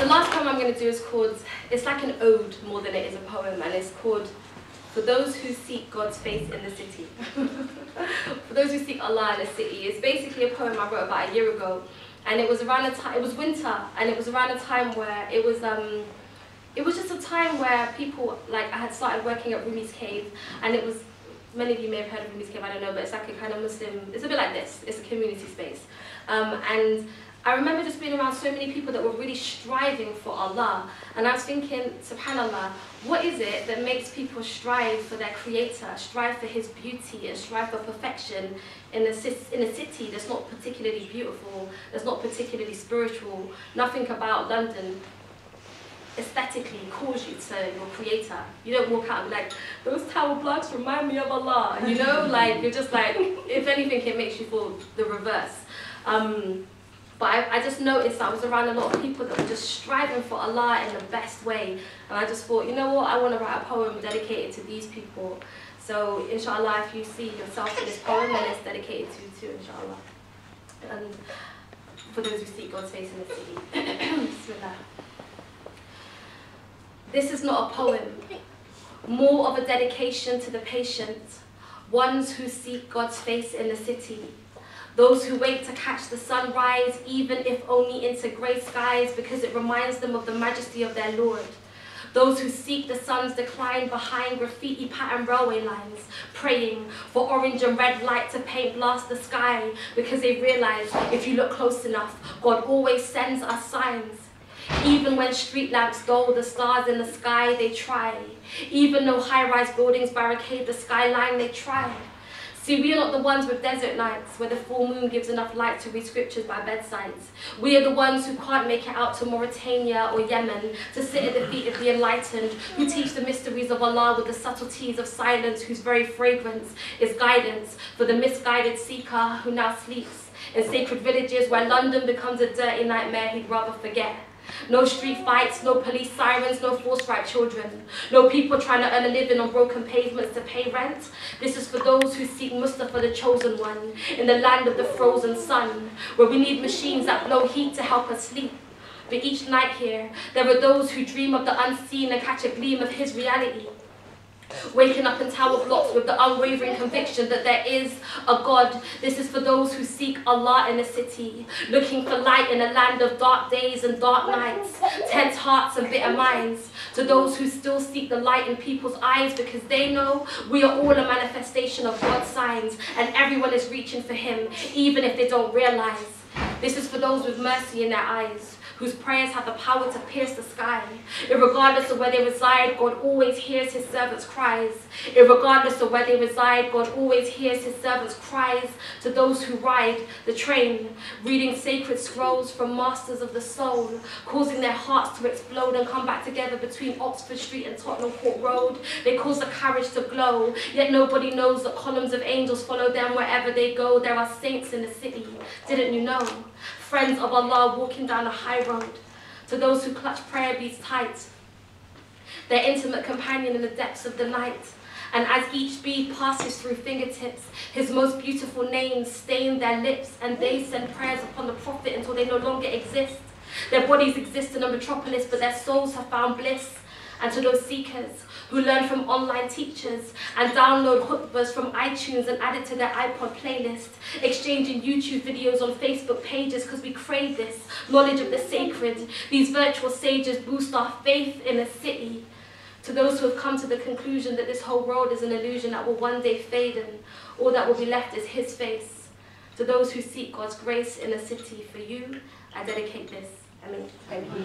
The last poem I'm going to do is called, it's like an ode more than it is a poem, and it's called For Those Who Seek God's Face in the City. For those who seek Allah in the city. It's basically a poem I wrote about a year ago, and it was around a time, it was winter, and it was around a time where it was just a time where people, like, I had started working at Rumi's Cave, and it was, many of you may have heard of Rumi's Cave, I don't know, but it's like a kind of Muslim, it's a bit like this, it's a community space. And I remember just being around so many people that were really striving for Allah, and I was thinking, subhanAllah, what is it that makes people strive for their Creator, strive for His beauty, and strive for perfection in a city that's not particularly beautiful, that's not particularly spiritual? Nothing about London aesthetically calls you to your Creator. You don't walk out and be like, those tower blocks remind me of Allah, you know? Like, you're just like, if anything, it makes you feel the reverse. But I just noticed I was around a lot of people that were just striving for Allah in the best way. And I just thought, you know what, I want to write a poem dedicated to these people. So, inshallah, if you see yourself in this poem, then it's dedicated to you too, inshallah. And for those who seek God's face in the city. Bismillah. This is not a poem, more of a dedication to the patient, ones who seek God's face in the city. Those who wait to catch the sunrise, even if only into grey skies, because it reminds them of the majesty of their Lord. Those who seek the sun's decline behind graffiti patterned railway lines, praying for orange and red light to paint blast the sky, because they realize if you look close enough, God always sends us signs. Even when street lamps dull the stars in the sky, they try. Even though high-rise buildings barricade the skyline, they try. See, we are not the ones with desert nights where the full moon gives enough light to read scriptures by bedsides. We are the ones who can't make it out to Mauritania or Yemen to sit at the feet of the enlightened, who teach the mysteries of Allah with the subtleties of silence, whose very fragrance is guidance for the misguided seeker who now sleeps in sacred villages where London becomes a dirty nightmare he'd rather forget. No street fights, no police sirens, no forced-right children. No people trying to earn a living on broken pavements to pay rent. This is for those who seek Mustafa, the chosen one, in the land of the frozen sun, where we need machines that blow heat to help us sleep. But each night here, there are those who dream of the unseen and catch a gleam of his reality. Waking up in tower blocks with the unwavering conviction that there is a God. This is for those who seek Allah in a city, looking for light in a land of dark days and dark nights, tense hearts and bitter minds. To those who still seek the light in people's eyes, because they know we are all a manifestation of God's signs, and everyone is reaching for Him, even if they don't realize. This is for those with mercy in their eyes, whose prayers have the power to pierce the sky. Irregardless of where they reside, God always hears His servants' cries. Irregardless of where they reside, God always hears His servants' cries. To those who ride the train, reading sacred scrolls from masters of the soul, causing their hearts to explode and come back together between Oxford Street and Tottenham Court Road. They cause the courage to glow, yet nobody knows that columns of angels follow them wherever they go. There are saints in the city, didn't you know? Friends of Allah walking down a high road. To those who clutch prayer beads tight, their intimate companion in the depths of the night. And as each bead passes through fingertips, his most beautiful names stain their lips, and they send prayers upon the Prophet until they no longer exist. Their bodies exist in a metropolis, but their souls have found bliss. And to those seekers who learn from online teachers and download khutbahs from iTunes and add it to their iPod playlist, exchanging YouTube videos on Facebook pages because we crave this knowledge of the sacred. These virtual sages boost our faith in a city. To those who have come to the conclusion that this whole world is an illusion that will one day fade and all that will be left is His face. To those who seek God's grace in a city, for you, I dedicate this. Ameen. Thank you.